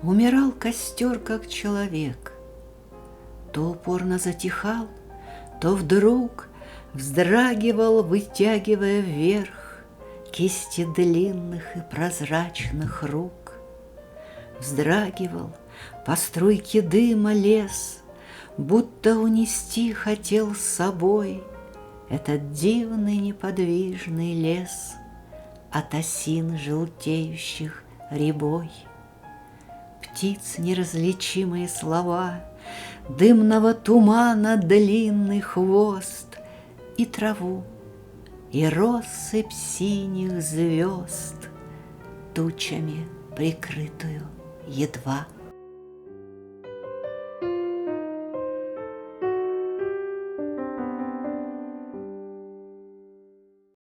Умирал костер, как человек, то упорно затихал, то вдруг вздрагивал, вытягивая вверх кисти длинных и прозрачных рук. Вздрагивал, по струйке дыма лес, будто унести хотел с собой этот дивный неподвижный лес от осин желтеющих рябой. Птиц неразличимые слова, дымного тумана длинный хвост, и траву, и россыпь синих звезд, тучами прикрытую едва.